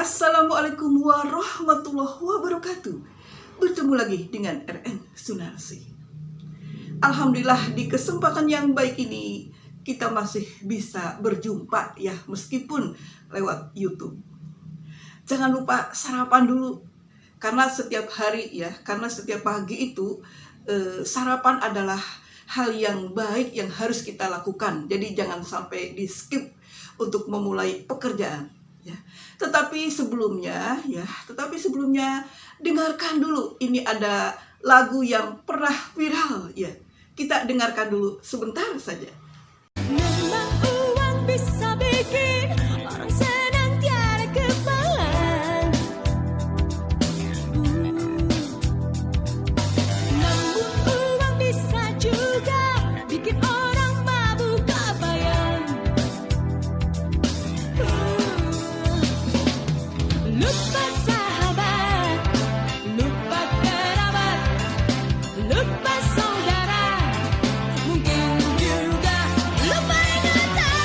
Assalamualaikum warahmatullahi wabarakatuh. Bertemu lagi dengan RN Sunarsi. Alhamdulillah di kesempatan yang baik ini kita masih bisa berjumpa ya, meskipun lewat YouTube. Jangan lupa sarapan dulu, karena setiap hari ya, karena setiap pagi itu sarapan adalah hal yang baik yang harus kita lakukan. Jadi jangan sampai di skip untuk memulai pekerjaan ya. Tetapi sebelumnya dengarkan dulu, ini ada lagu yang pernah viral ya. Kita dengarkan dulu sebentar saja. Memang uang bisa bikin orang senang tiada kepalang. Namun uang bisa juga bikin orang mabuk kebayang. Lupa sahabat, lupa kerabat, lupa saudara, mungkin juga lupa ingatan.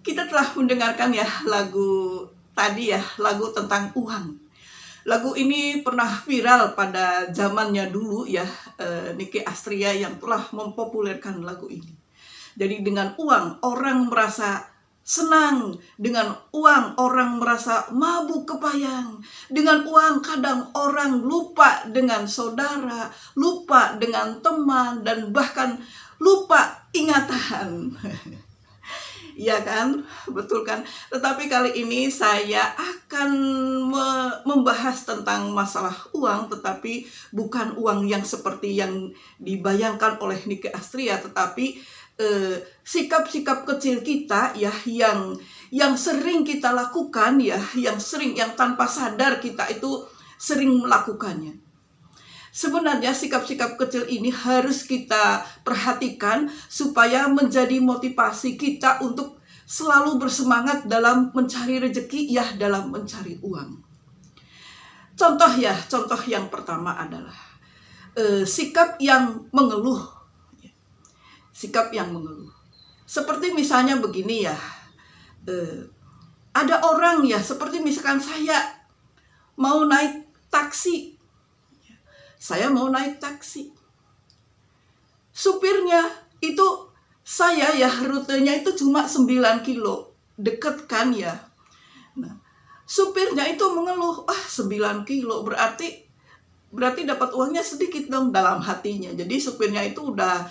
Kita telah mendengarkan ya lagu tadi ya, lagu tentang uang. Lagu ini pernah viral pada zamannya dulu ya, Nicky Astria yang telah mempopulerkan lagu ini. Jadi dengan uang orang merasa senang, dengan uang orang merasa mabuk kepayang, dengan uang kadang orang lupa dengan saudara, lupa dengan teman, dan bahkan lupa ingatan. Ya kan, betul kan? Tetapi kali ini saya akan membahas tentang masalah uang, tetapi bukan uang yang seperti yang dibayangkan oleh Nicky Astria, tetapi sikap-sikap kecil kita ya, yang sering kita lakukan ya, yang tanpa sadar kita itu sering melakukannya. Sebenarnya sikap-sikap kecil ini harus kita perhatikan supaya menjadi motivasi kita untuk selalu bersemangat dalam mencari rezeki ya, dalam mencari uang. Contoh yang pertama adalah sikap yang mengeluh. Sikap yang mengeluh. Seperti misalnya begini ya, ada orang ya, seperti misalkan saya mau naik taksi. Saya mau naik taksi. Supirnya itu, saya ya rutenya itu cuma 9 kilo. Deket kan ya. Nah, supirnya itu mengeluh, 9 kilo berarti dapat uangnya sedikit dong dalam hatinya. Jadi supirnya itu udah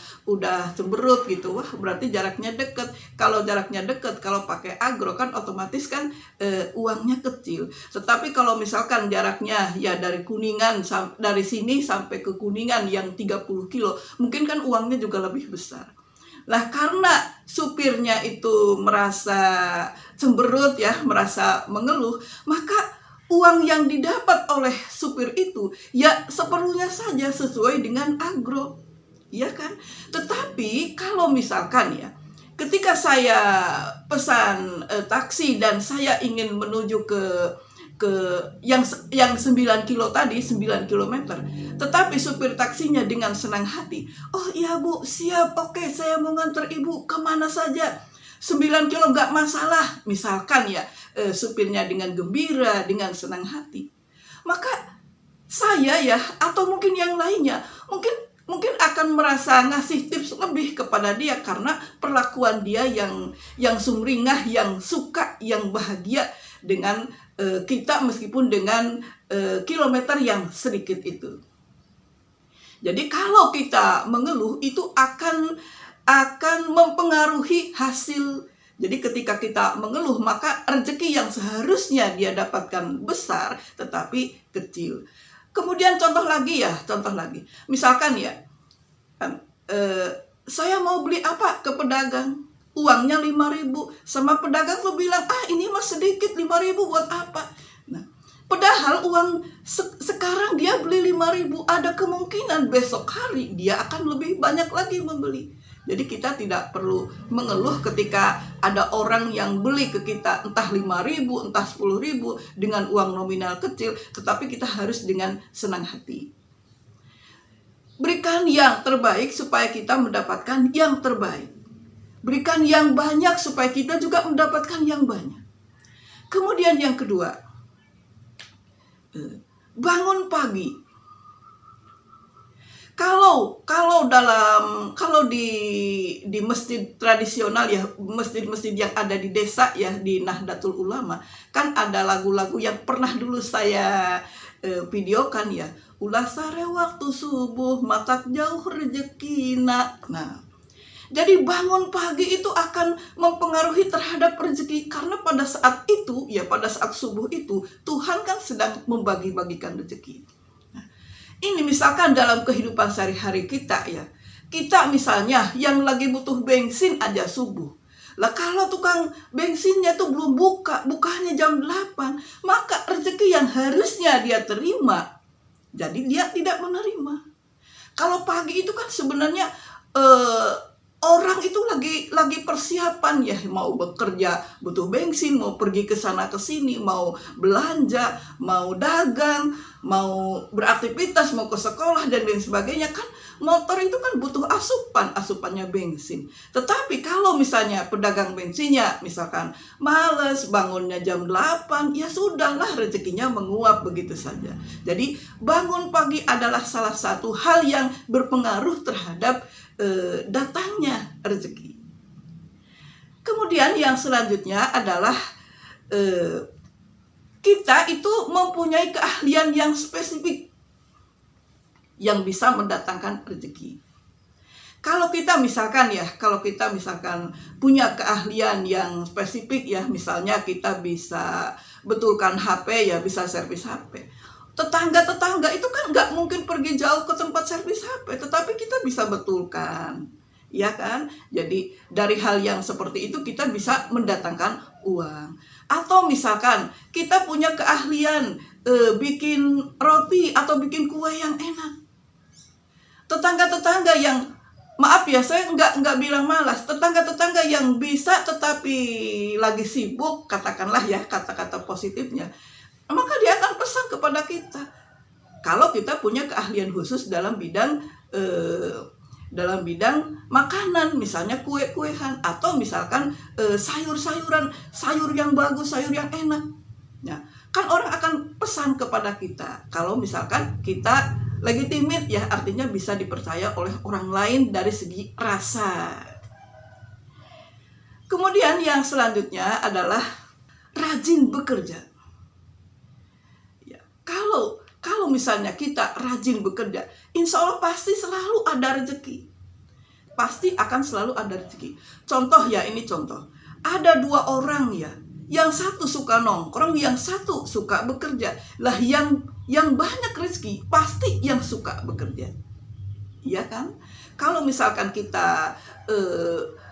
cemberut gitu. Wah, berarti jaraknya deket. Kalau jaraknya deket, kalau pakai agro kan otomatis kan uangnya kecil. Tetapi kalau misalkan jaraknya ya dari Kuningan, dari sini sampai ke Kuningan yang 30 kilo, mungkin kan uangnya juga lebih besar. Lah karena supirnya itu merasa cemberut ya, merasa mengeluh, maka uang yang didapat oleh supir itu ya seperlunya saja sesuai dengan agro, ya kan? Tetapi kalau misalkan ya, ketika saya pesan taksi dan saya ingin menuju ke yang 9 kilo tadi, 9 kilometer, tetapi supir taksinya dengan senang hati, oh iya bu, siap, oke, saya mau nganter ibu kemana saja, 9 kilo nggak masalah, misalkan ya, supirnya dengan gembira, dengan senang hati, maka saya ya, atau mungkin yang lainnya, mungkin akan merasa ngasih tips lebih kepada dia, karena perlakuan dia yang sumringah, yang suka, yang bahagia dengan kita, meskipun dengan kilometer yang sedikit itu. Jadi kalau kita mengeluh itu akan mempengaruhi hasil. Jadi ketika kita mengeluh, maka rezeki yang seharusnya dia dapatkan besar tetapi kecil. Kemudian contoh lagi. Misalkan ya, saya mau beli apa ke pedagang, uangnya 5.000, sama pedagang tuh bilang, ini mah sedikit, 5.000 buat apa? Nah, padahal uang sekarang dia beli 5.000, ada kemungkinan besok hari dia akan lebih banyak lagi membeli. Jadi kita tidak perlu mengeluh ketika ada orang yang beli ke kita entah 5.000, entah 10.000 dengan uang nominal kecil, tetapi kita harus dengan senang hati. Berikan yang terbaik supaya kita mendapatkan yang terbaik. Berikan yang banyak supaya kita juga mendapatkan yang banyak. Kemudian yang kedua, bangun pagi. Kalau di masjid tradisional ya, masjid-masjid yang ada di desa ya, di Nahdlatul Ulama, kan ada lagu-lagu yang pernah dulu saya videokan ya. Ulah sare waktu subuh, matak jauh rezekina. Nah, jadi bangun pagi itu akan mempengaruhi terhadap rezeki, karena pada saat itu ya, pada saat subuh itu Tuhan kan sedang membagi-bagikan rezeki. Nah, ini misalkan dalam kehidupan sehari-hari kita ya, kita misalnya yang lagi butuh bensin aja subuh. Lah kalau tukang bensinnya tuh belum bukanya jam 8, maka rezeki yang harusnya dia terima, jadi dia tidak menerima. Kalau pagi itu kan sebenarnya orang itu lagi persiapan ya, mau bekerja butuh bensin, mau pergi ke sana ke sini, mau belanja, mau dagang, mau beraktivitas, mau ke sekolah dan lain sebagainya. Kan motor itu kan butuh asupannya bensin. Tetapi kalau misalnya pedagang bensinnya misalkan males bangunnya jam 8, ya sudahlah, rezekinya menguap begitu saja. Jadi bangun pagi adalah salah satu hal yang berpengaruh terhadap datangnya rezeki. Kemudian yang selanjutnya adalah kita itu mempunyai keahlian yang spesifik yang bisa mendatangkan rezeki. Kalau kita misalkan punya keahlian yang spesifik ya, misalnya kita bisa betulkan HP ya, bisa servis HP. Tetangga-tetangga itu kan nggak mungkin pergi jauh ke tempat servis HP, tetapi kita bisa betulkan, ya kan? Jadi dari hal yang seperti itu kita bisa mendatangkan uang. Atau misalkan kita punya keahlian bikin roti atau bikin kue yang enak. Tetangga-tetangga yang, maaf ya, saya nggak bilang malas, tetangga-tetangga yang bisa tetapi lagi sibuk, katakanlah ya, kata-kata positifnya, maka dia akan pesan kepada kita. Kalau kita punya keahlian khusus dalam bidang makanan, misalnya kue-kuean, atau misalkan sayur-sayuran, sayur yang bagus, sayur yang enak. Nah, kan orang akan pesan kepada kita. Kalau misalkan kita lagi timid ya, artinya bisa dipercaya oleh orang lain dari segi rasa. Kemudian yang selanjutnya adalah rajin bekerja. Kalau misalnya kita rajin bekerja, insya Allah pasti selalu ada rezeki. Pasti akan selalu ada rezeki. Contoh ya, ini contoh. Ada dua orang ya, yang satu suka nongkrong, yang satu suka bekerja. Lah yang banyak rezeki pasti yang suka bekerja. Iya kan? Kalau misalkan kita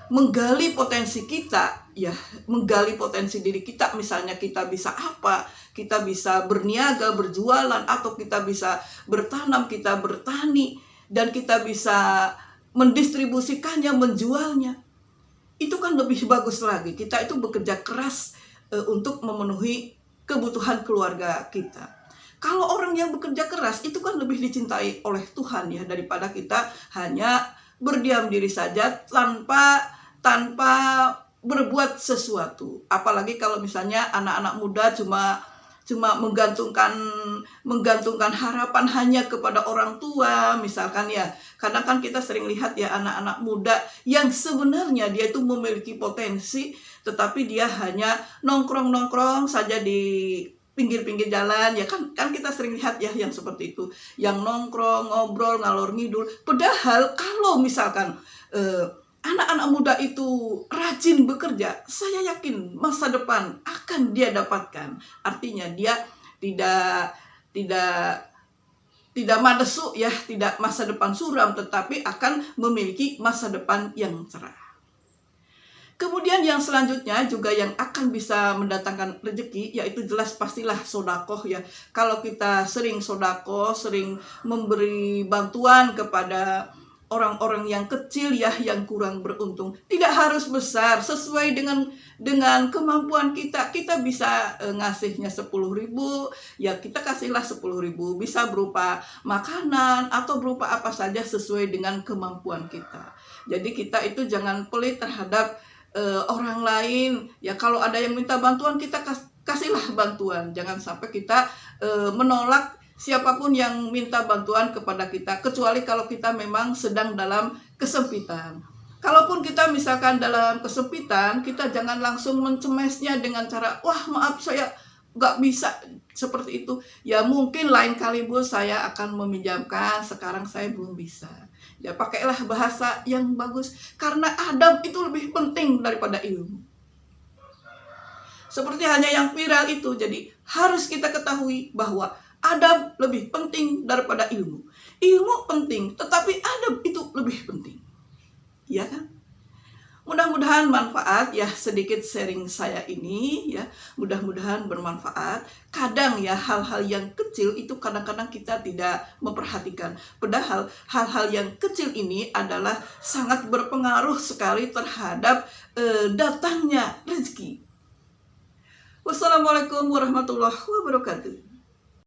menggali potensi kita, ya, menggali potensi diri kita, misalnya kita bisa apa, kita bisa berniaga, berjualan, atau kita bisa bertanam, kita bertani, dan kita bisa mendistribusikannya, menjualnya. Itu kan lebih bagus lagi. Kita itu bekerja keras untuk memenuhi kebutuhan keluarga kita. Kalau orang yang bekerja keras itu kan lebih dicintai oleh Tuhan ya, daripada kita hanya berdiam diri saja tanpa berbuat sesuatu. Apalagi kalau misalnya anak-anak muda cuma menggantungkan harapan hanya kepada orang tua, misalkan ya. Kadang kan kita sering lihat ya anak-anak muda yang sebenarnya dia itu memiliki potensi, tetapi dia hanya nongkrong saja di pinggir-pinggir jalan ya, kan kita sering lihat ya yang seperti itu, yang nongkrong, ngobrol, ngalor ngidul. Padahal kalau misalkan anak-anak muda itu rajin bekerja, saya yakin masa depan akan dia dapatkan. Artinya dia tidak madesuk ya, tidak masa depan suram, tetapi akan memiliki masa depan yang cerah. Kemudian yang selanjutnya juga yang akan bisa mendatangkan rezeki, yaitu jelas pastilah sodakoh ya. Kalau kita sering sodakoh, sering memberi bantuan kepada orang-orang yang kecil ya, yang kurang beruntung. Tidak harus besar, sesuai dengan kemampuan kita. Kita bisa ngasihnya 10.000, ya kita kasihlah 10.000. Bisa berupa makanan atau berupa apa saja sesuai dengan kemampuan kita. Jadi kita itu jangan pelit terhadap orang lain. Ya kalau ada yang minta bantuan, kita kasihlah bantuan. Jangan sampai kita menolak siapapun yang minta bantuan kepada kita, kecuali kalau kita memang sedang dalam kesempitan. Kalaupun kita misalkan dalam kesempitan, kita jangan langsung mencemesnya dengan cara, wah maaf saya nggak bisa, seperti itu. Ya mungkin lain kali Bu saya akan meminjamkan, sekarang saya belum bisa. Ya pakailah bahasa yang bagus, karena adab itu lebih penting daripada ilmu. Seperti hanya yang viral itu, jadi harus kita ketahui bahwa adab lebih penting daripada ilmu. Ilmu penting, tetapi adab itu lebih penting. Ya kan? Mudah-mudahan manfaat ya, sedikit sharing saya ini ya. Mudah-mudahan bermanfaat. Kadang ya hal-hal yang kecil itu kadang-kadang kita tidak memperhatikan. Padahal hal-hal yang kecil ini adalah sangat berpengaruh sekali terhadap datangnya rezeki. Wassalamualaikum warahmatullahi wabarakatuh.